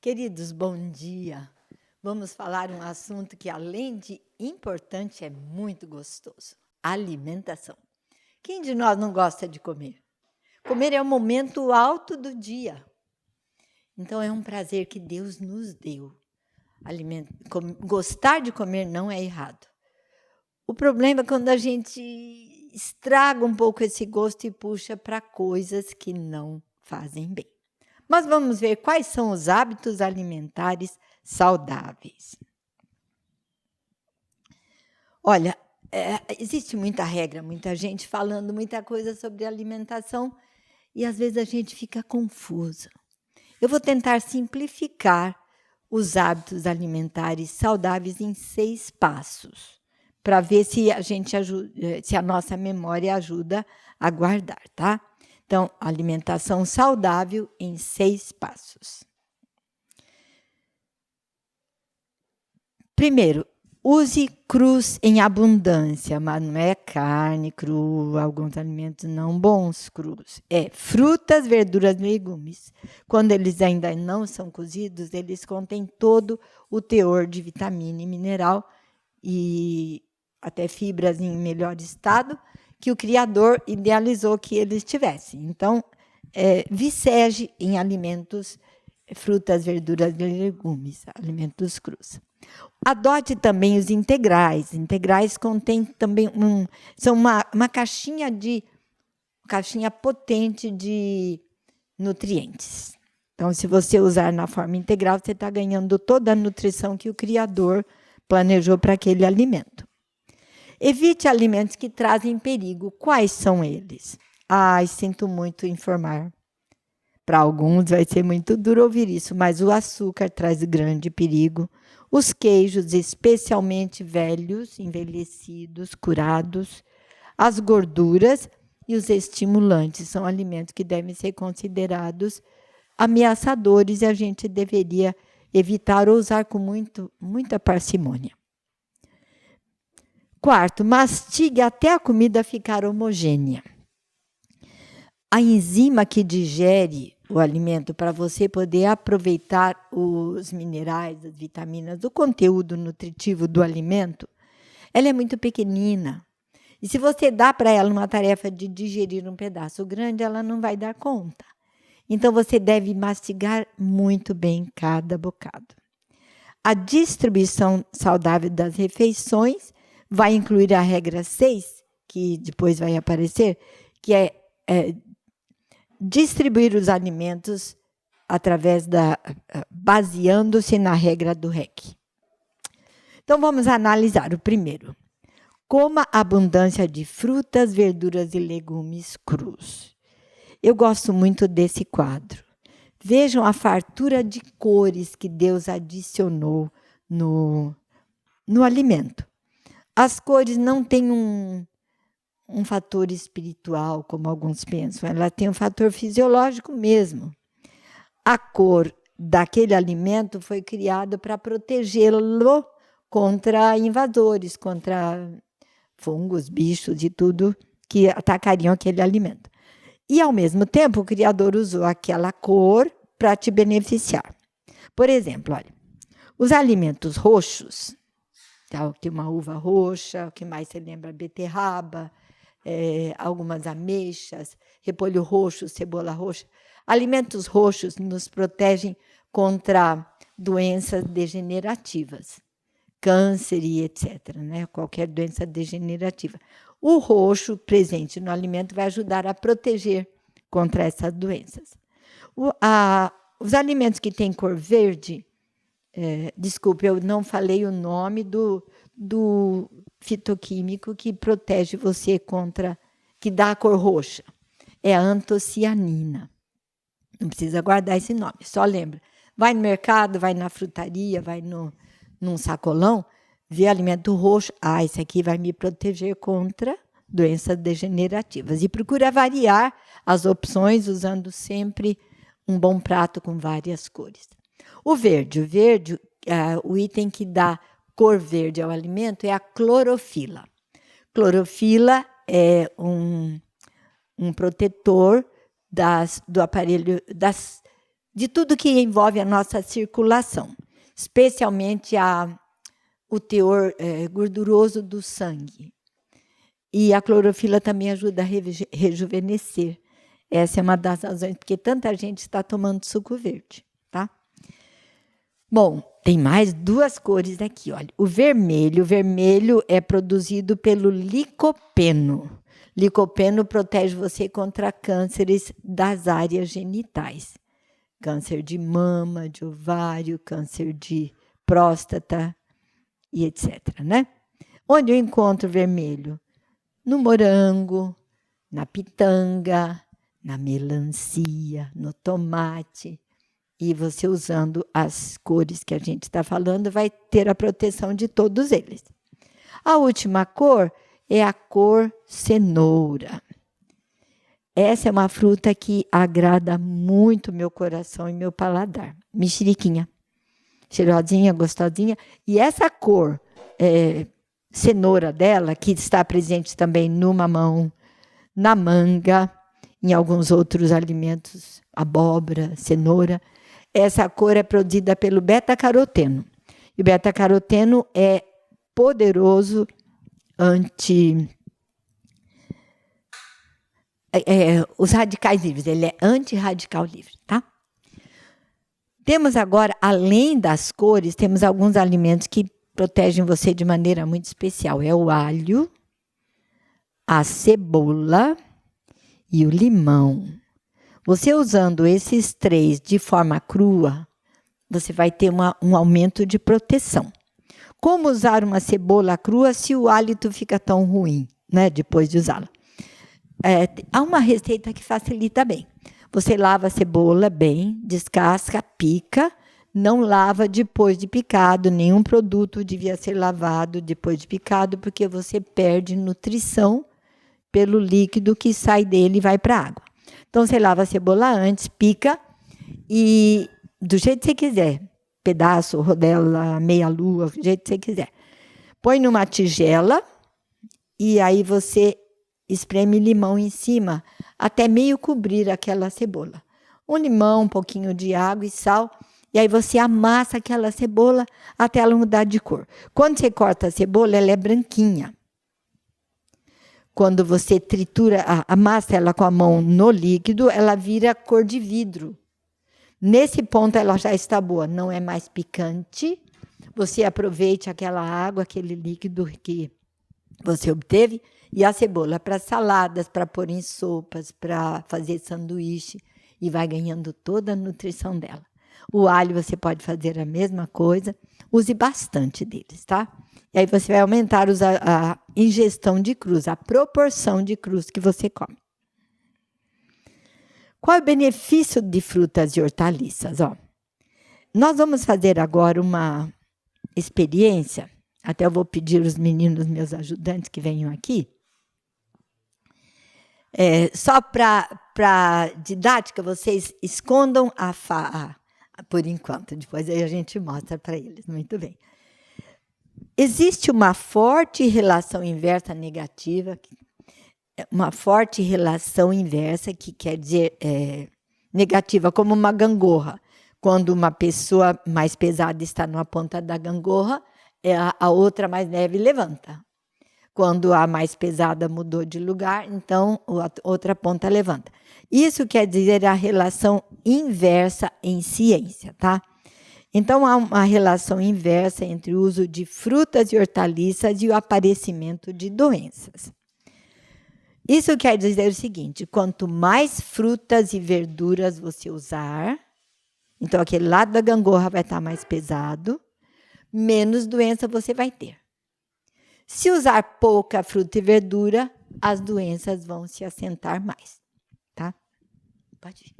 Queridos, bom dia. Vamos falar um assunto que, além de importante, é muito gostoso: alimentação. Quem de nós não gosta de comer? Comer é o momento alto do dia. Então, é um prazer que Deus nos deu. Gostar de comer não é errado. O problema é quando a gente estraga um pouco esse gosto e puxa para coisas que não fazem bem. Mas vamos ver quais são os hábitos alimentares saudáveis. Olha, existe muita regra, muita gente falando muita coisa sobre alimentação e às vezes a gente fica confusa. Eu vou tentar simplificar os hábitos alimentares saudáveis em 6 passos, para ver se a nossa memória ajuda a guardar, tá? Então, alimentação saudável em 6 passos. Primeiro, use crus em abundância, mas não é carne crua, alguns alimentos não bons crus. É frutas, verduras e legumes. Quando eles ainda não são cozidos, eles contêm todo o teor de vitamina e mineral e até fibras em melhor estado que o Criador idealizou que eles tivessem. Então, vicege em alimentos, frutas, verduras e legumes, alimentos crus. Adote também os integrais. Integrais contêm também são uma caixinha potente de nutrientes. Então, se você usar na forma integral, você está ganhando toda a nutrição que o Criador planejou para aquele alimento. Evite alimentos que trazem perigo. Quais são eles? Sinto muito informar. Para alguns vai ser muito duro ouvir isso, mas o açúcar traz grande perigo. Os queijos, especialmente velhos, envelhecidos, curados. As gorduras e os estimulantes são alimentos que devem ser considerados ameaçadores e a gente deveria evitar ou usar com muita parcimônia. Quarto, mastigue até a comida ficar homogênea. A enzima que digere o alimento para você poder aproveitar os minerais, as vitaminas, o conteúdo nutritivo do alimento, ela é muito pequenina. E se você dá para ela uma tarefa de digerir um pedaço grande, ela não vai dar conta. Então, você deve mastigar muito bem cada bocado. A distribuição saudável das refeições vai incluir a regra 6, que depois vai aparecer, que é distribuir os alimentos baseando-se na regra do REC. Então, vamos analisar o primeiro. Coma abundância de frutas, verduras e legumes crus. Eu gosto muito desse quadro. Vejam a fartura de cores que Deus adicionou no alimento. As cores não têm um fator espiritual, como alguns pensam. Ela tem um fator fisiológico mesmo. A cor daquele alimento foi criada para protegê-lo contra invasores, contra fungos, bichos e tudo que atacariam aquele alimento. E, ao mesmo tempo, o Criador usou aquela cor para te beneficiar. Por exemplo, olha, os alimentos roxos, tal que uma uva roxa, o que mais você lembra? Beterraba, algumas ameixas, repolho roxo, cebola roxa. Alimentos roxos nos protegem contra doenças degenerativas, câncer e etc., né? Qualquer doença degenerativa. O roxo presente no alimento vai ajudar a proteger contra essas doenças. Os alimentos que têm cor verde, desculpe, eu não falei o nome do fitoquímico que protege você que dá a cor roxa. É a antocianina. Não precisa guardar esse nome, só lembra. Vai no mercado, vai na frutaria, vai num sacolão, vê alimento roxo. Esse aqui vai me proteger contra doenças degenerativas. E procura variar as opções, usando sempre um bom prato com várias cores. O verde, o item que dá cor verde ao alimento é a clorofila. Clorofila é um protetor do aparelho de tudo que envolve a nossa circulação, especialmente o teor gorduroso do sangue. E a clorofila também ajuda a rejuvenescer. Essa é uma das razões porque tanta gente está tomando suco verde, tá? Bom, tem mais 2 cores aqui, olha. O vermelho é produzido pelo licopeno. Licopeno protege você contra cânceres das áreas genitais. Câncer de mama, de ovário, câncer de próstata e etc, né? Onde eu encontro vermelho? No morango, na pitanga, na melancia, no tomate. E você usando as cores que a gente está falando, vai ter a proteção de todos eles. A última cor é a cor cenoura. Essa é uma fruta que agrada muito meu coração e meu paladar. Mexeriquinha. Cheirosinha, gostosinha. E essa cor cenoura dela, que está presente também no mamão, na manga, em alguns outros alimentos, abóbora, cenoura. Essa cor é produzida pelo beta-caroteno. E o beta-caroteno é poderoso os radicais livres. Ele é antirradical livre, tá? Temos agora, além das cores, temos alguns alimentos que protegem você de maneira muito especial. É o alho, a cebola e o limão. Você usando esses 3 de forma crua, você vai ter um aumento de proteção. Como usar uma cebola crua se o hálito fica tão ruim, né, depois de usá-la? Há uma receita que facilita bem. Você lava a cebola bem, descasca, pica, não lava depois de picado, nenhum produto devia ser lavado depois de picado, porque você perde nutrição pelo líquido que sai dele e vai para a água. Então, você lava a cebola antes, pica, e do jeito que você quiser, pedaço, rodela, meia-lua, do jeito que você quiser. Põe numa tigela e aí você espreme limão em cima, até meio cobrir aquela cebola. Um limão, um pouquinho de água e sal, e aí você amassa aquela cebola até ela mudar de cor. Quando você corta a cebola, ela é branquinha. Quando você tritura, amassa ela com a mão no líquido, ela vira cor de vidro. Nesse ponto, ela já está boa, não é mais picante. Você aproveite aquela água, aquele líquido que você obteve, e a cebola para saladas, para pôr em sopas, para fazer sanduíche, e vai ganhando toda a nutrição dela. O alho você pode fazer a mesma coisa, use bastante deles, tá? E aí você vai aumentar a ingestão de crus, a proporção de crus que você come. Qual é o benefício de frutas e hortaliças? Nós vamos fazer agora uma experiência, até eu vou pedir os meninos, meus ajudantes, que venham aqui. Só para didática, vocês escondam por enquanto, depois aí a gente mostra para eles. Muito bem. Existe uma forte relação inversa negativa, uma forte relação inversa, que quer dizer negativa, como uma gangorra. Quando uma pessoa mais pesada está numa ponta da gangorra, a outra mais leve levanta. Quando a mais pesada mudou de lugar, então a outra ponta levanta. Isso quer dizer a relação inversa em ciência, tá? Então, há uma relação inversa entre o uso de frutas e hortaliças e o aparecimento de doenças. Isso quer dizer o seguinte: quanto mais frutas e verduras você usar, então aquele lado da gangorra vai estar mais pesado, menos doença você vai ter. Se usar pouca fruta e verdura, as doenças vão se assentar mais, tá? Pode ir.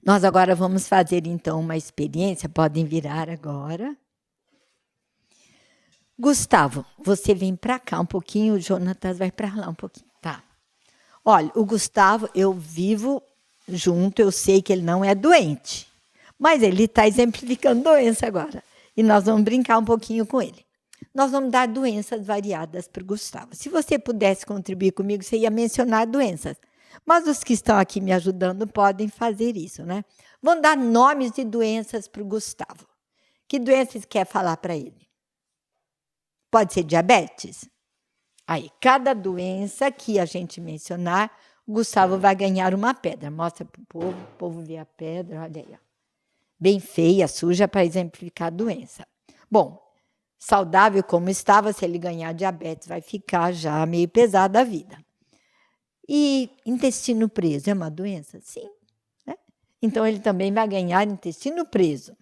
Nós agora vamos fazer, então, uma experiência. Podem virar agora. Gustavo, você vem para cá um pouquinho, o Jonatas vai para lá um pouquinho, tá? Olha, o Gustavo, eu vivo junto, eu sei que ele não é doente, mas ele está exemplificando doença agora. E nós vamos brincar um pouquinho com ele. Nós vamos dar doenças variadas para o Gustavo. Se você pudesse contribuir comigo, você ia mencionar doenças. Mas os que estão aqui me ajudando podem fazer isso, né? Vão dar nomes de doenças para o Gustavo. Que doenças quer falar para ele? Pode ser diabetes? Aí, cada doença que a gente mencionar, o Gustavo vai ganhar uma pedra. Mostra para o povo vê a pedra, olha aí. Ó. Bem feia, suja, para exemplificar a doença. Bom, saudável como estava, se ele ganhar diabetes, vai ficar já meio pesada a vida. E intestino preso é uma doença? Sim. Né? Então, ele também vai ganhar intestino preso.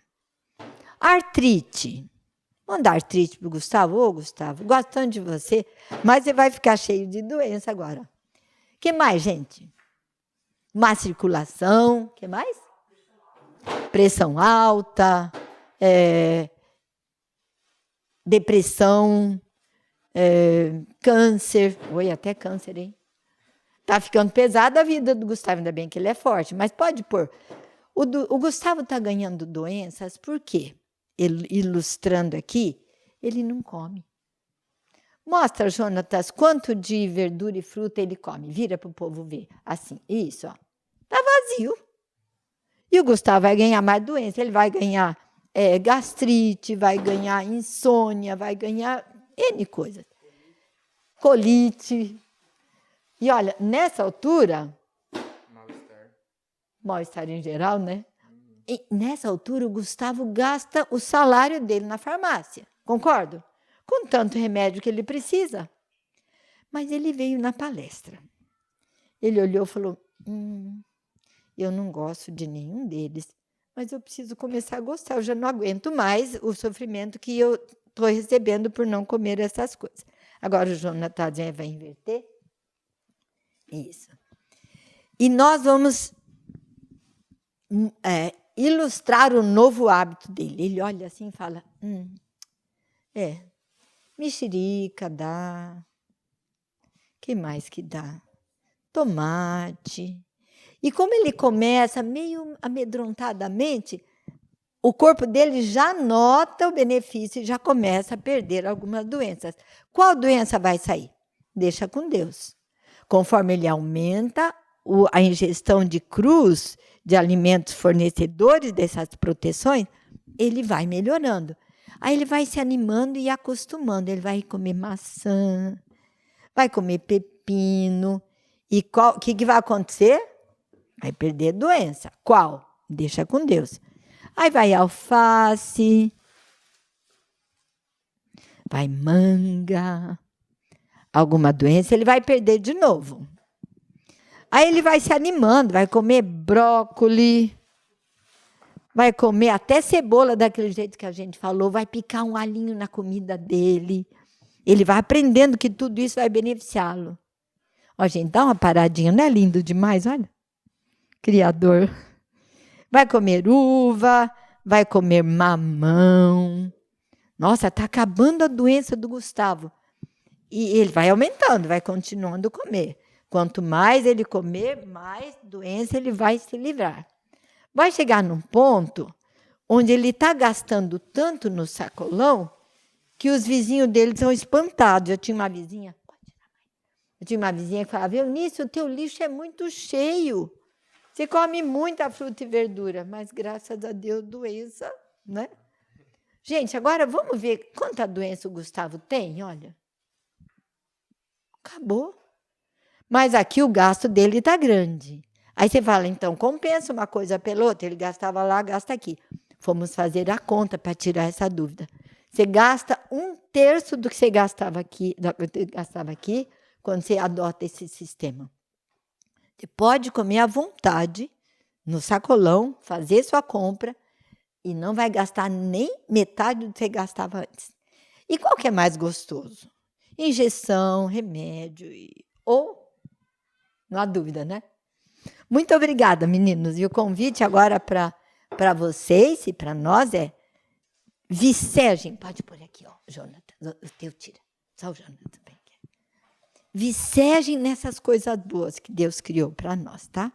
Artrite. Vamos dar artrite para o Gustavo? Ô, Gustavo, gosto tanto de você, mas você vai ficar cheio de doença agora. O que mais, gente? Má circulação. O que mais? Pressão alta. Depressão. Câncer. Oi, até câncer, hein? Tá ficando pesada a vida do Gustavo, ainda bem que ele é forte, mas pode pôr. O Gustavo está ganhando doenças, por quê? Ilustrando aqui, ele não come. Mostra, Jonatas, quanto de verdura e fruta ele come. Vira para o povo ver. Assim, isso, ó. Tá vazio. E o Gustavo vai ganhar mais doença. Ele vai ganhar gastrite, vai ganhar insônia, vai ganhar N coisas. Colite. E olha, nessa altura... Mal-estar em geral, né? E nessa altura, o Gustavo gasta o salário dele na farmácia. Concordo? Com tanto remédio que ele precisa. Mas ele veio na palestra. Ele olhou e falou, eu não gosto de nenhum deles, mas eu preciso começar a gostar. Eu já não aguento mais o sofrimento que eu estou recebendo por não comer essas coisas. Agora o Jonatas vai inverter. Isso. E nós vamos... ilustrar o novo hábito dele. Ele olha assim e fala, mexerica dá, que mais que dá? Tomate. E como ele começa meio amedrontadamente, o corpo dele já nota o benefício e já começa a perder algumas doenças. Qual doença vai sair? Deixa com Deus. Conforme ele aumenta a ingestão de cruz, de alimentos fornecedores dessas proteções, ele vai melhorando. Aí ele vai se animando e acostumando. Ele vai comer maçã, vai comer pepino. E o que vai acontecer? Vai perder doença. Qual? Deixa com Deus. Aí vai alface, vai manga. Alguma doença ele vai perder de novo. Aí ele vai se animando, vai comer brócolis, vai comer até cebola daquele jeito que a gente falou, vai picar um alinho na comida dele. Ele vai aprendendo que tudo isso vai beneficiá-lo. Ó, gente, dá uma paradinha, não é lindo demais? Olha, Criador. Vai comer uva, vai comer mamão. Nossa, está acabando a doença do Gustavo. E ele vai aumentando, vai continuando a comer. Quanto mais ele comer, mais doença ele vai se livrar. Vai chegar num ponto onde ele está gastando tanto no sacolão que os vizinhos dele são espantados. Eu tinha uma vizinha que falava, Eunice, o teu lixo é muito cheio. Você come muita fruta e verdura, mas graças a Deus, doença, né? Gente, agora vamos ver quanta doença o Gustavo tem, olha. Acabou. Mas aqui o gasto dele está grande. Aí você fala, então, compensa uma coisa pela outra. Ele gastava lá, gasta aqui. Fomos fazer a conta para tirar essa dúvida. Você gasta 1/3 do que você gastava aqui quando você adota esse sistema. Você pode comer à vontade, no sacolão, fazer sua compra, e não vai gastar nem metade do que você gastava antes. E qual que é mais gostoso? Injeção, remédio, ou... Não há dúvida, né? Muito obrigada, meninos. E o convite agora para vocês e para nós é vicegem. Pode pôr aqui, ó, Jonathan. O teu tira. Só o Jonathan também quer. Vicegem nessas coisas boas que Deus criou para nós, tá?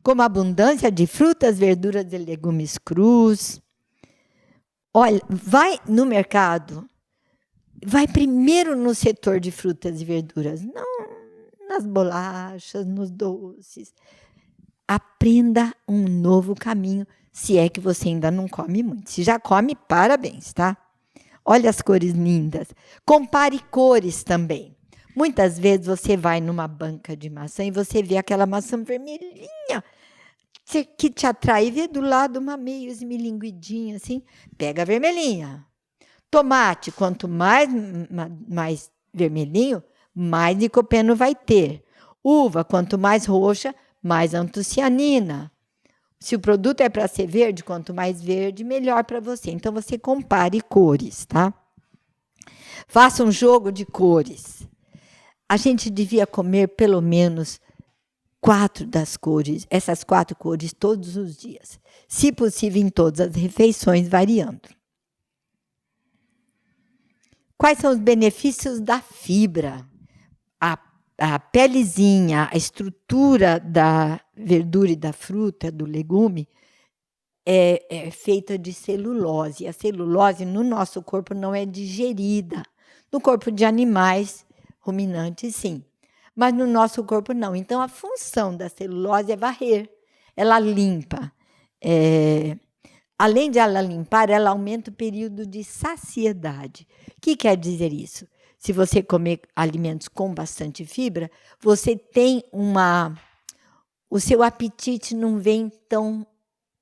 Como abundância de frutas, verduras e legumes crus. Olha, vai no mercado... Vai primeiro no setor de frutas e verduras. nas bolachas, nos doces. Aprenda um novo caminho, se é que você ainda não come muito. Se já come, parabéns, tá? Olha as cores lindas. Compare cores também. Muitas vezes você vai numa banca de maçã e você vê aquela maçã vermelhinha que te atrai, e vê do lado uma meio esmilinguidinha assim, pega a vermelhinha. Tomate, quanto mais vermelhinho, mais licopeno vai ter. Uva, quanto mais roxa, mais antocianina. Se o produto é para ser verde, quanto mais verde, melhor para você. Então, você compare cores, tá? Faça um jogo de cores. A gente devia comer pelo menos 4 das cores, essas 4 cores todos os dias. Se possível, em todas as refeições, variando. Quais são os benefícios da fibra? A pelezinha, a estrutura da verdura e da fruta, do legume, é feita de celulose. A celulose no nosso corpo não é digerida. No corpo de animais ruminantes, sim. Mas no nosso corpo, não. Então, a função da celulose é varrer. Ela limpa. Além de ela limpar, ela aumenta o período de saciedade. O que quer dizer isso? Se você comer alimentos com bastante fibra, você tem o seu apetite não vem tão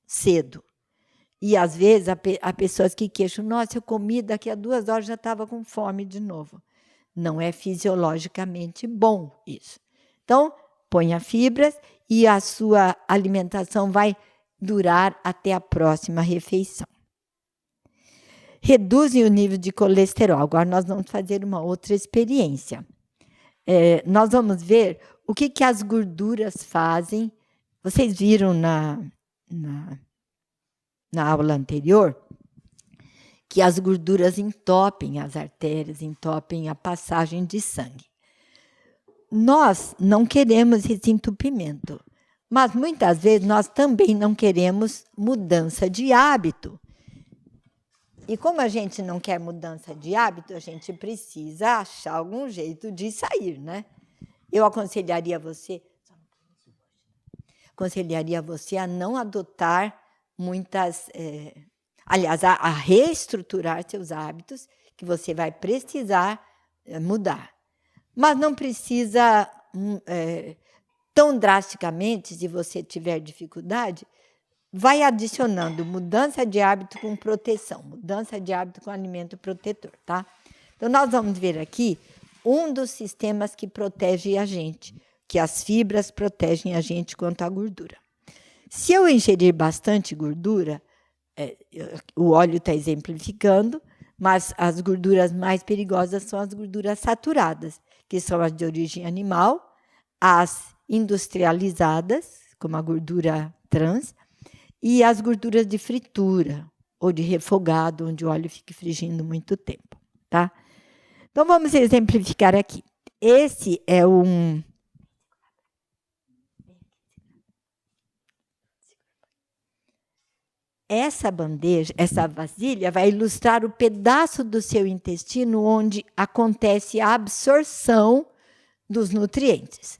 cedo. E, às vezes, há pessoas que queixam, nossa, eu comi, daqui a 2 horas já estava com fome de novo. Não é fisiologicamente bom isso. Então, ponha fibras e a sua alimentação vai durar até a próxima refeição. Reduzem o nível de colesterol. Agora, nós vamos fazer uma outra experiência. Nós vamos ver o que as gorduras fazem. Vocês viram na aula anterior que as gorduras entopem as artérias, entopem a passagem de sangue. Nós não queremos esse entupimento, mas muitas vezes nós também não queremos mudança de hábito. E como a gente não quer mudança de hábito, a gente precisa achar algum jeito de sair, né? Eu aconselharia você a não adotar muitas... aliás, a reestruturar seus hábitos, que você vai precisar mudar. Mas não precisa tão drasticamente, se você tiver dificuldade, vai adicionando mudança de hábito com proteção, mudança de hábito com alimento protetor, tá? Então, nós vamos ver aqui um dos sistemas que protege a gente, que as fibras protegem a gente contra a gordura. Se eu ingerir bastante gordura, o óleo está exemplificando, mas as gorduras mais perigosas são as gorduras saturadas, que são as de origem animal, as industrializadas, como a gordura trans, e as gorduras de fritura ou de refogado, onde o óleo fica frigindo muito tempo, tá? Então, vamos exemplificar aqui. Esse é essa bandeja, essa vasilha, vai ilustrar o pedaço do seu intestino onde acontece a absorção dos nutrientes.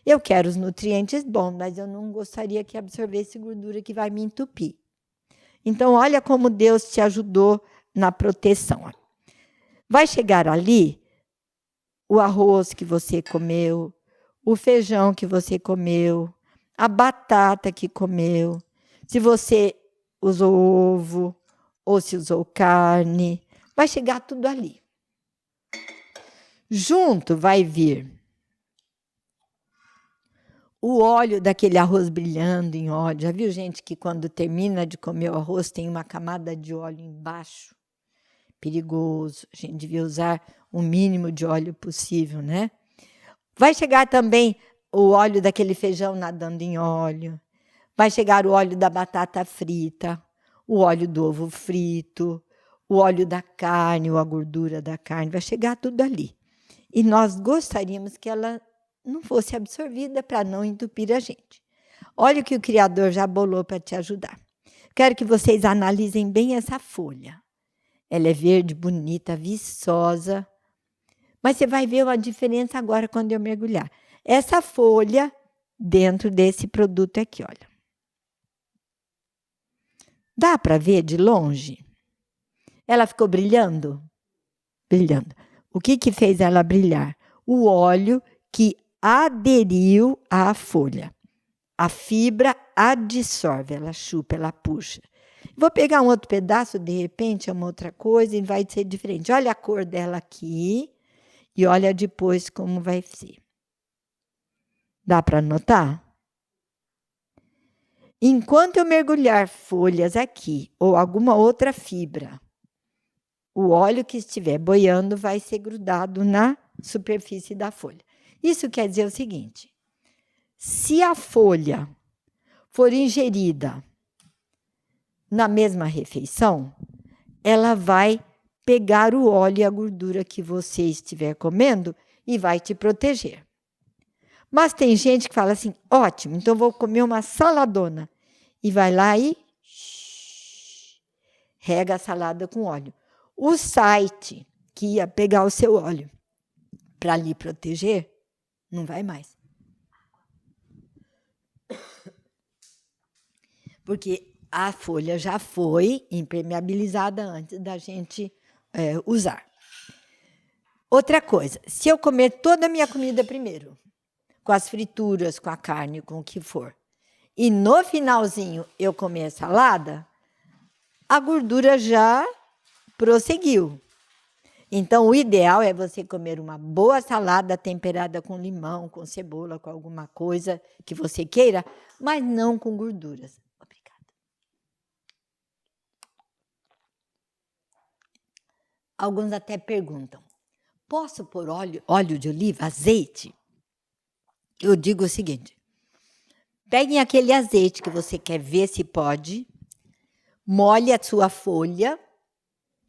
Eu quero os nutrientes bons, mas eu não gostaria que absorvesse gordura que vai me entupir. Então, olha como Deus te ajudou na proteção. Vai chegar ali o arroz que você comeu, o feijão que você comeu, a batata que comeu, se você usou ovo ou se usou carne, vai chegar tudo ali. Junto vai vir o óleo daquele arroz brilhando em óleo. Já viu gente que quando termina de comer o arroz tem uma camada de óleo embaixo? Perigoso. A gente devia usar o mínimo de óleo possível, né? Vai chegar também o óleo daquele feijão nadando em óleo. Vai chegar o óleo da batata frita, o óleo do ovo frito, o óleo da carne, ou a gordura da carne. Vai chegar tudo ali. E nós gostaríamos que ela não fosse absorvida para não entupir a gente. Olha o que o Criador já bolou para te ajudar. Quero que vocês analisem bem essa folha. Ela é verde, bonita, viçosa. Mas você vai ver uma diferença agora quando eu mergulhar. essa folha dentro desse produto aqui, olha. Dá para ver de longe? Ela ficou brilhando? Brilhando. O que fez ela brilhar? O óleo que aderiu à folha. A fibra absorve, ela chupa, ela puxa. Vou pegar um outro pedaço, de repente, é uma outra coisa e vai ser diferente. Olha a cor dela aqui e olha depois como vai ser. Dá para notar? Enquanto eu mergulhar folhas aqui ou alguma outra fibra, o óleo que estiver boiando vai ser grudado na superfície da folha. Isso quer dizer o seguinte: se a folha for ingerida na mesma refeição, ela vai pegar o óleo e a gordura que você estiver comendo e vai te proteger. Mas tem gente que fala assim, ótimo, então vou comer uma saladona. E vai lá e rega a salada com óleo. O site que ia pegar o seu óleo para lhe proteger, não vai mais. Porque a folha já foi impermeabilizada antes da gente usar. Outra coisa, se eu comer toda a minha comida primeiro, com as frituras, com a carne, com o que for, e no finalzinho eu comer a salada, a gordura já prosseguiu. Então, o ideal é você comer uma boa salada temperada com limão, com cebola, com alguma coisa que você queira, mas não com gorduras. Obrigada. Alguns até perguntam, posso pôr óleo de oliva, azeite? Eu digo o seguinte, peguem aquele azeite que você quer ver se pode, molhe a sua folha,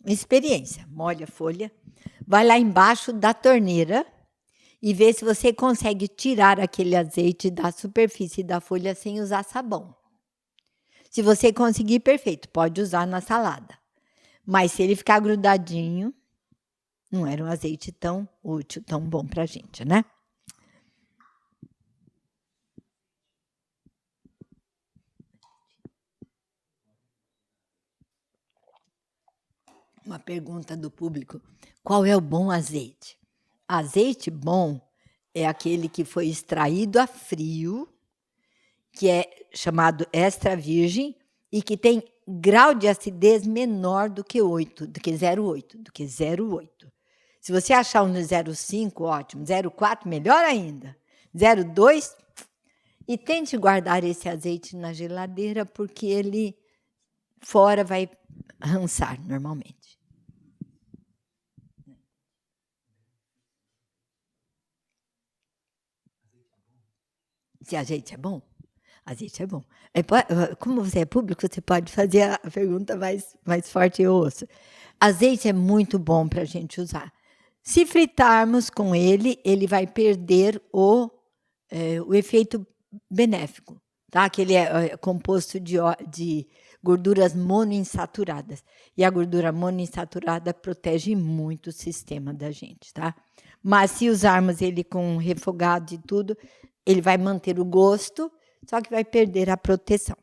experiência, molhe a folha, vai lá embaixo da torneira e vê se você consegue tirar aquele azeite da superfície da folha sem usar sabão. Se você conseguir, perfeito, pode usar na salada. Mas se ele ficar grudadinho, não era um azeite tão útil, tão bom para a gente, né? Uma pergunta do público, qual é o bom azeite? Azeite bom é aquele que foi extraído a frio, que é chamado extra virgem e que tem grau de acidez menor do que 8, do que 0,8. Se você achar um 0,5, ótimo. 0,4, melhor ainda. 0,2, e tente guardar esse azeite na geladeira, porque ele fora vai rançar normalmente. Se azeite é bom? Azeite é bom. Como você é público, você pode fazer a pergunta mais forte, eu ouço. Azeite é muito bom para a gente usar. Se fritarmos com ele, ele vai perder o efeito benéfico, tá? Que ele é composto de gorduras monoinsaturadas. E a gordura monoinsaturada protege muito o sistema da gente, tá? Mas se usarmos ele com refogado e tudo, ele vai manter o gosto, só que vai perder a proteção.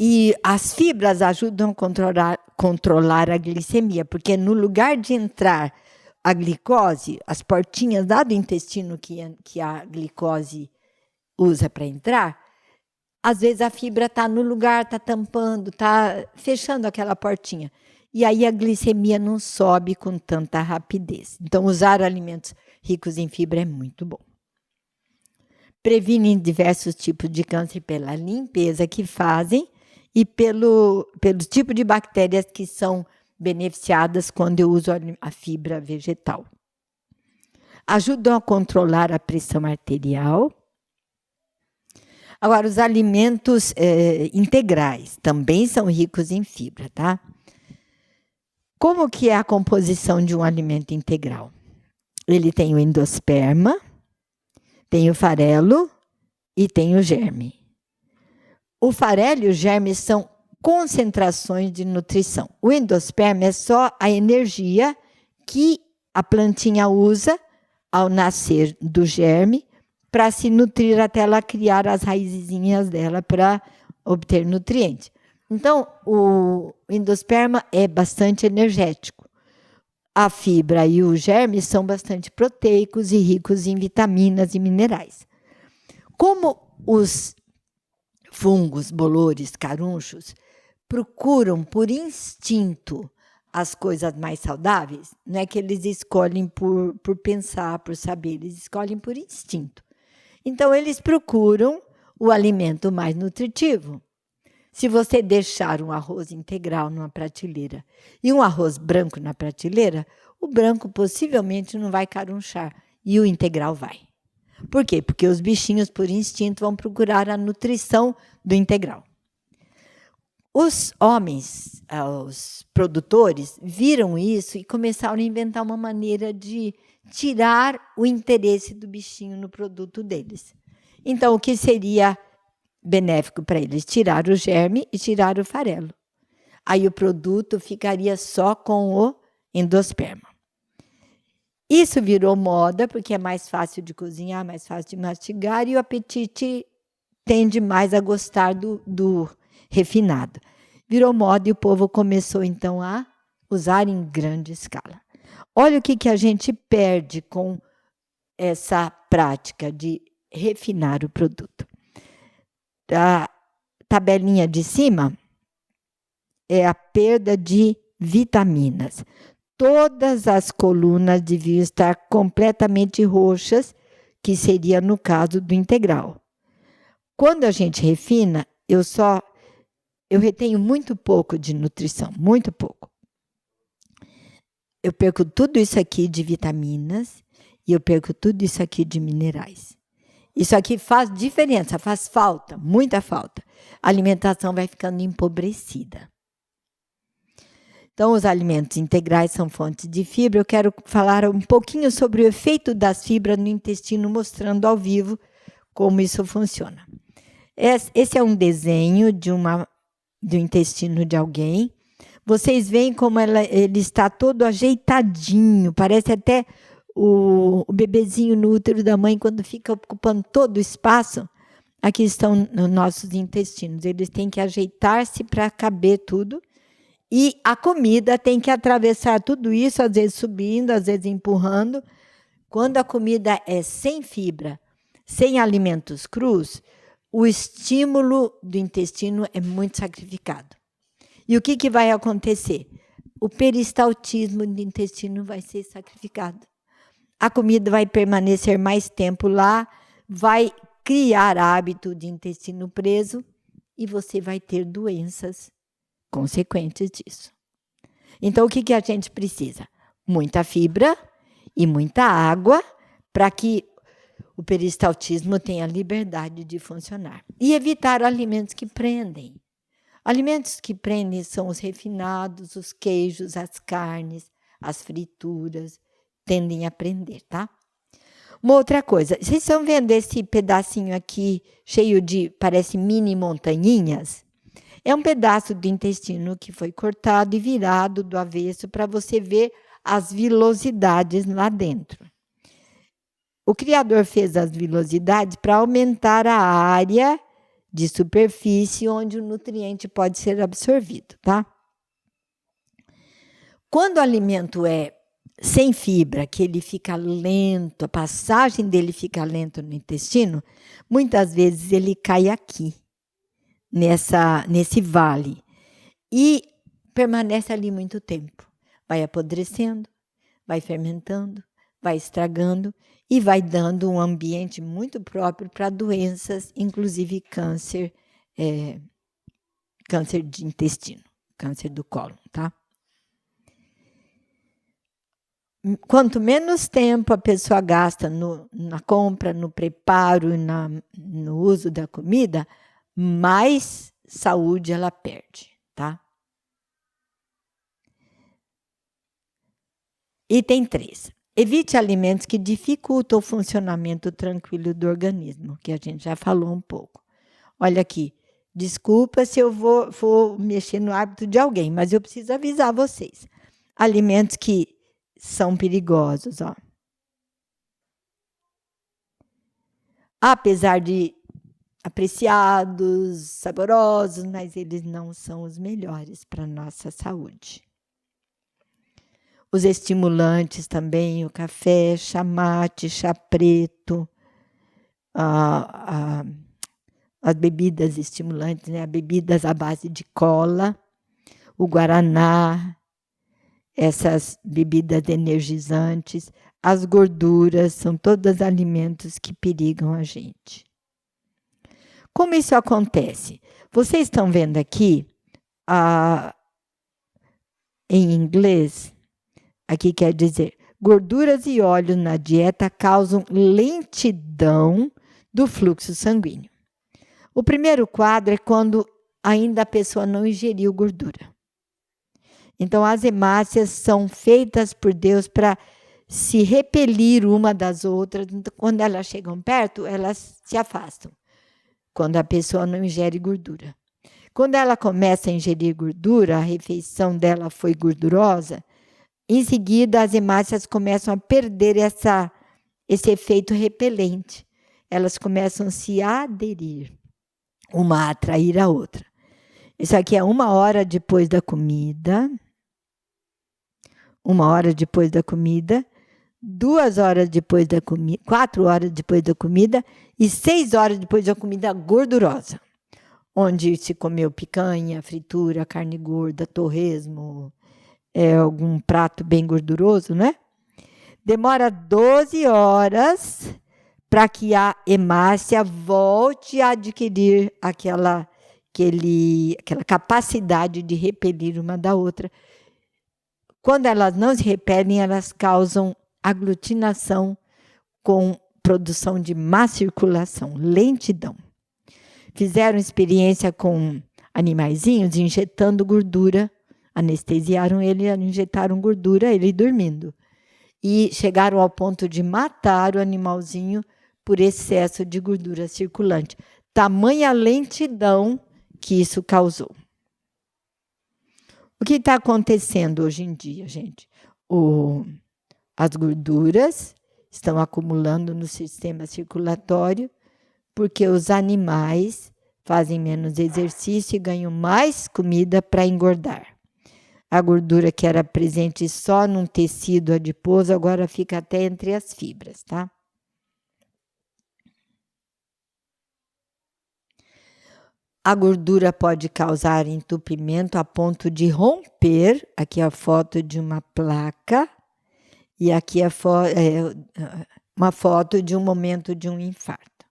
E as fibras ajudam a controlar a glicemia, porque no lugar de entrar a glicose, as portinhas lá do intestino que a glicose usa para entrar, às vezes a fibra está no lugar, está tampando, está fechando aquela portinha. E aí a glicemia não sobe com tanta rapidez. Então, usar alimentos ricos em fibra é muito bom. Previnem diversos tipos de câncer pela limpeza que fazem e pelo tipo de bactérias que são beneficiadas quando eu uso a fibra vegetal. Ajudam a controlar a pressão arterial. Agora, os alimentos integrais também são ricos em fibra, tá? Como que é a composição de um alimento integral? Ele tem o endosperma, tem o farelo e tem o germe. O farelo e o germe são concentrações de nutrição. O endosperma é só a energia que a plantinha usa ao nascer do germe para se nutrir até ela criar as raizinhas dela para obter nutrientes. Então, o endosperma é bastante energético. A fibra e o germe são bastante proteicos e ricos em vitaminas e minerais. Como os fungos, bolores, carunchos procuram por instinto as coisas mais saudáveis, não é que eles escolhem por pensar, por saber, eles escolhem por instinto. Então, eles procuram o alimento mais nutritivo. Se você deixar um arroz integral numa prateleira e um arroz branco na prateleira, o branco possivelmente não vai carunchar e o integral vai. Por quê? Porque os bichinhos, por instinto, vão procurar a nutrição do integral. Os homens, os produtores, viram isso e começaram a inventar uma maneira de tirar o interesse do bichinho no produto deles. Então, o que seria benéfico para eles? Tirar o germe e tirar o farelo. Aí o produto ficaria só com o endosperma. Isso virou moda, porque é mais fácil de cozinhar, mais fácil de mastigar, e o apetite tende mais a gostar do refinado. Virou moda e o povo começou, então, a usar em grande escala. Olha o que a gente perde com essa prática de refinar o produto. A tabelinha de cima é a perda de vitaminas. Todas as colunas deviam estar completamente roxas, que seria no caso do integral. Quando a gente refina, eu retenho muito pouco de nutrição, muito pouco. Eu perco tudo isso aqui de vitaminas e eu perco tudo isso aqui de minerais. Isso aqui faz diferença, faz falta, muita falta. A alimentação vai ficando empobrecida. Então, os alimentos integrais são fontes de fibra. Eu quero falar um pouquinho sobre o efeito das fibras no intestino, mostrando ao vivo como isso funciona. Esse é um desenho do intestino de alguém. Vocês veem como ele está todo ajeitadinho, parece até o bebezinho no útero da mãe, quando fica ocupando todo o espaço. Aqui estão os nossos intestinos. Eles têm que ajeitar-se para caber tudo. E a comida tem que atravessar tudo isso, às vezes subindo, às vezes empurrando. Quando a comida é sem fibra, sem alimentos crus, o estímulo do intestino é muito sacrificado. E o que vai acontecer? O peristaltismo do intestino vai ser sacrificado. A comida vai permanecer mais tempo lá, vai criar hábito de intestino preso e você vai ter doenças consequentes disso. Então, o que a gente precisa? Muita fibra e muita água para que o peristaltismo tenha liberdade de funcionar. E evitar alimentos que prendem. Alimentos que prendem são os refinados, os queijos, as carnes, as frituras, tendem a prender, tá? Uma outra coisa, vocês estão vendo esse pedacinho aqui cheio de, parece mini montanhinhas? É um pedaço do intestino que foi cortado e virado do avesso para você ver as vilosidades lá dentro. O criador fez as vilosidades para aumentar a área de superfície onde o nutriente pode ser absorvido, tá? Quando o alimento é sem fibra, que ele fica lento, a passagem dele fica lenta no intestino, muitas vezes ele cai aqui, nesse vale, e permanece ali muito tempo. Vai apodrecendo, vai fermentando, vai estragando e vai dando um ambiente muito próprio para doenças, inclusive câncer, câncer de intestino, câncer do cólon, tá? Quanto menos tempo a pessoa gasta na compra, no preparo, no uso da comida, mais saúde ela perde, tá? Item 3. Evite alimentos que dificultam o funcionamento tranquilo do organismo, que a gente já falou um pouco. Olha aqui, desculpa se eu vou mexer no hábito de alguém, mas eu preciso avisar vocês. Alimentos que são perigosos, ó. apesar de apreciados, saborosos, mas eles não são os melhores para a nossa saúde. Os estimulantes também, o café, chá mate, chá preto, as bebidas estimulantes, né? Bebidas à base de cola, o guaraná, essas bebidas energizantes, as gorduras, são todos alimentos que perigam a gente. Como isso acontece? Vocês estão vendo aqui, em inglês, aqui quer dizer, gorduras e óleo na dieta causam lentidão do fluxo sanguíneo. O primeiro quadro é quando ainda a pessoa não ingeriu gordura. Então, as hemácias são feitas por Deus para se repelir uma das outras. Então, quando elas chegam perto, elas se afastam. Quando a pessoa não ingere gordura. Quando ela começa a ingerir gordura, a refeição dela foi gordurosa, em seguida as hemácias começam a perder esse efeito repelente. Elas começam a se aderir, uma a atrair a outra. Isso aqui é 1 hora depois da comida, 1 hora depois da comida, 2 horas depois da comida, 4 horas depois da comida e 6 horas depois da comida gordurosa, onde se comeu picanha, fritura, carne gorda, torresmo, algum prato bem gorduroso, né? Demora 12 horas para que a hemácia volte a adquirir aquela capacidade de repelir uma da outra. Quando elas não se repelem, elas causam aglutinação com produção de má circulação, lentidão. Fizeram experiência com animaizinhos injetando gordura, anestesiaram ele, injetaram gordura, ele dormindo. E chegaram ao ponto de matar o animalzinho por excesso de gordura circulante. Tamanha lentidão que isso causou. O que está acontecendo hoje em dia, gente? As gorduras estão acumulando no sistema circulatório porque os animais fazem menos exercício e ganham mais comida para engordar. A gordura que era presente só num tecido adiposo agora fica até entre as fibras, tá? A gordura pode causar entupimento a ponto de romper. Aqui é a foto de uma placa e aqui é uma foto de um momento de um infarto.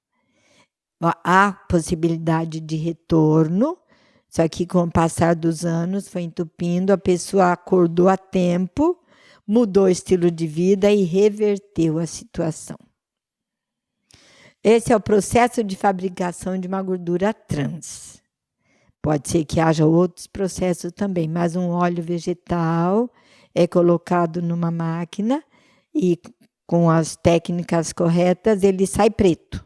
Há possibilidade de retorno, só que com o passar dos anos foi entupindo, a pessoa acordou a tempo, mudou o estilo de vida e reverteu a situação. Esse é o processo de fabricação de uma gordura trans. Pode ser que haja outros processos também, mas um óleo vegetal é colocado numa máquina e com as técnicas corretas ele sai preto.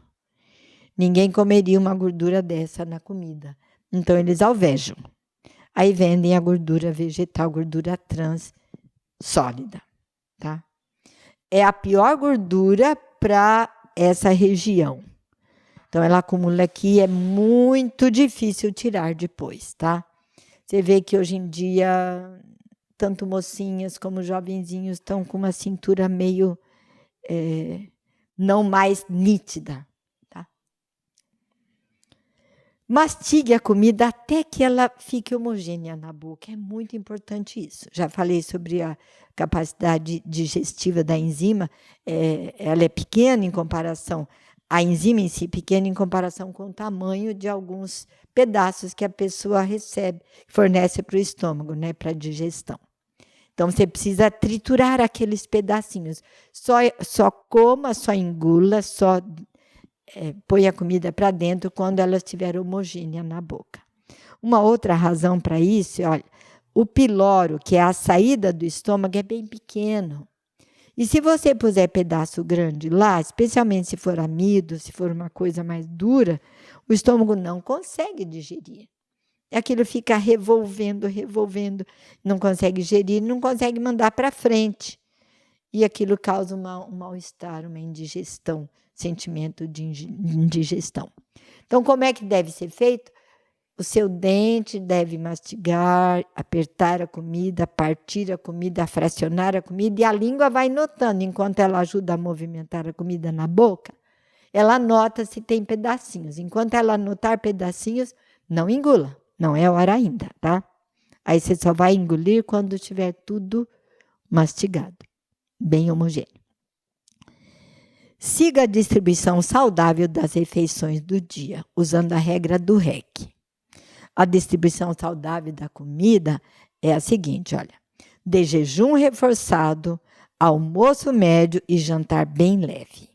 Ninguém comeria uma gordura dessa na comida. Então eles alvejam. Aí vendem a gordura vegetal, gordura trans sólida, tá? É a pior gordura para essa região. Então, ela acumula aqui, é muito difícil tirar depois, tá? Você vê que hoje em dia, tanto mocinhas como jovenzinhos estão com uma cintura meio não mais nítida, tá? Mastigue a comida até que ela fique homogênea na boca. É muito importante isso. Já falei sobre a capacidade digestiva da enzima. Ela é pequena em comparação, a enzima em si pequena em comparação com o tamanho de alguns pedaços que a pessoa recebe, fornece para o estômago, né, para a digestão. Então, você precisa triturar aqueles pedacinhos. Só coma, só engula, só põe a comida para dentro quando ela estiver homogênea na boca. Uma outra razão para isso, olha, o piloro, que é a saída do estômago, é bem pequeno. E se você puser pedaço grande lá, especialmente se for amido, se for uma coisa mais dura, o estômago não consegue digerir. Aquilo fica revolvendo, não consegue digerir, não consegue mandar para frente. e aquilo causa um mal-estar, uma indigestão, sentimento de indigestão. Então, como é que deve ser feito? O seu dente deve mastigar, apertar a comida, partir a comida, fracionar a comida, e a língua vai notando, enquanto ela ajuda a movimentar a comida na boca, ela nota se tem pedacinhos. Enquanto ela notar pedacinhos, não engula, não é hora ainda, tá? Aí você só vai engolir quando tiver tudo mastigado, bem homogêneo. Siga a distribuição saudável das refeições do dia, usando a regra do REC. A distribuição saudável da comida é a seguinte, olha. De jejum reforçado, almoço médio e jantar bem leve.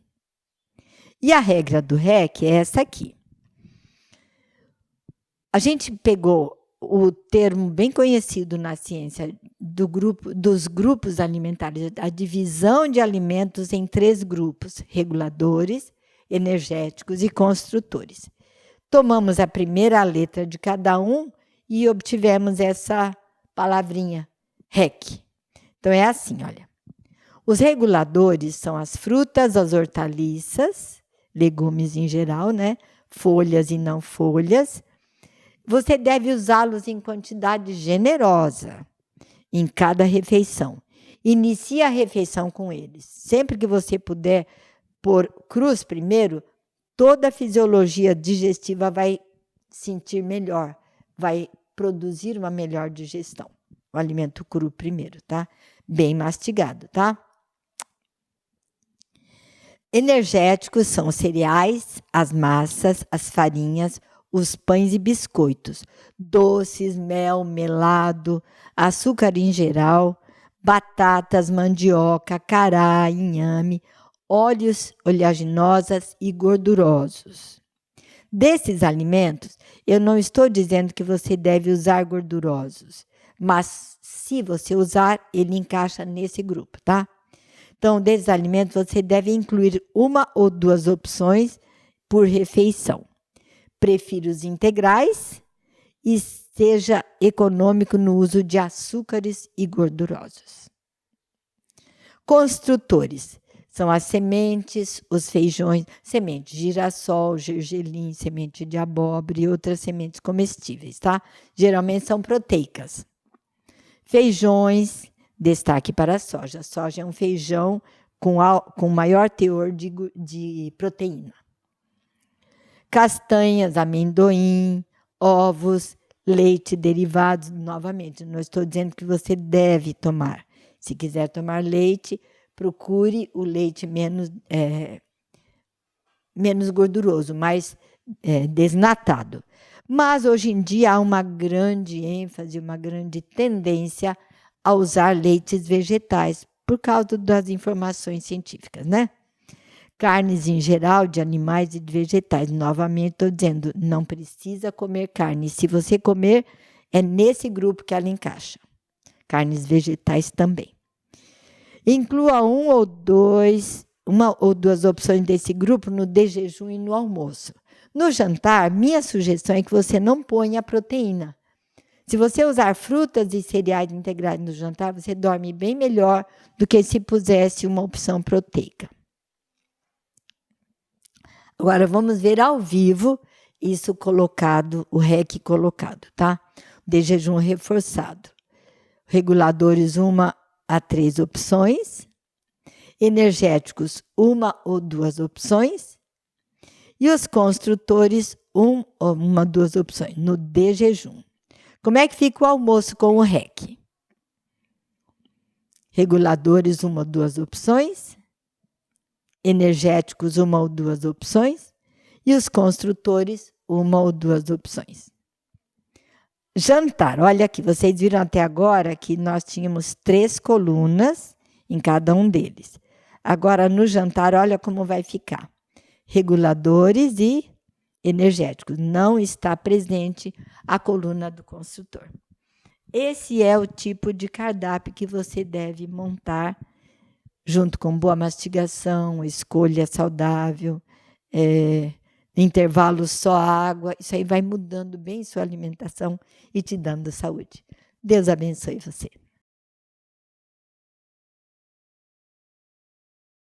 E a regra do REC é essa aqui. A gente pegou o termo bem conhecido na ciência dos grupos alimentares, a divisão de alimentos em 3 grupos, reguladores, energéticos e construtores. Tomamos a primeira letra de cada um e obtivemos essa palavrinha, REC. Então, é assim, olha. Os reguladores são as frutas, as hortaliças, legumes em geral, né? Folhas e não folhas. Você deve usá-los em quantidade generosa em cada refeição. Inicie a refeição com eles. Sempre que você puder pôr crus primeiro, toda a fisiologia digestiva vai sentir melhor, vai produzir uma melhor digestão. O alimento cru primeiro, tá? Bem mastigado, tá? Energéticos são os cereais, as massas, as farinhas, os pães e biscoitos, doces, mel, melado, açúcar em geral, batatas, mandioca, cará, inhame, óleos oleaginosas e gordurosos. Desses alimentos, eu não estou dizendo que você deve usar gordurosos, mas se você usar, ele encaixa nesse grupo, tá? Então, desses alimentos, você deve incluir 1 ou 2 opções por refeição. Prefira os integrais e seja econômico no uso de açúcares e gordurosos. Construtores são as sementes, os feijões, semente de girassol, gergelim, semente de abóbora e outras sementes comestíveis, tá? Geralmente são proteicas. Feijões, destaque para a soja. Soja é um feijão com maior teor de proteína. Castanhas, amendoim, ovos, leite, derivados. Novamente, não estou dizendo que você deve tomar. Se quiser tomar leite, procure o leite menos gorduroso, mais desnatado. Mas, hoje em dia, há uma grande ênfase, uma grande tendência a usar leites vegetais, por causa das informações científicas, né? Carnes em geral, de animais e de vegetais. Novamente, estou dizendo, não precisa comer carne. Se você comer, é nesse grupo que ela encaixa. Carnes vegetais também. Inclua 1 ou 2 opções desse grupo no de jejum e no almoço. No jantar, minha sugestão é que você não ponha proteína. Se você usar frutas e cereais integrais no jantar, você dorme bem melhor do que se pusesse uma opção proteica. Agora, vamos ver ao vivo isso colocado, o REC colocado, tá? De jejum reforçado. Reguladores, 1 a 3 opções. Energéticos, 1 ou 2 opções. E os construtores, 1 ou 2 opções, no de jejum. Como é que fica o almoço com o REC? Reguladores, 1 ou 2 opções. Energéticos, 1 ou 2 opções. E os construtores, 1 ou 2 opções. Jantar, olha aqui, vocês viram até agora que nós tínhamos 3 colunas em cada um deles. Agora, no jantar, olha como vai ficar. Reguladores e energéticos. Não está presente a coluna do construtor. Esse é o tipo de cardápio que você deve montar junto com boa mastigação, escolha saudável, intervalo só água. Isso aí vai mudando bem sua alimentação e te dando saúde. Deus abençoe você.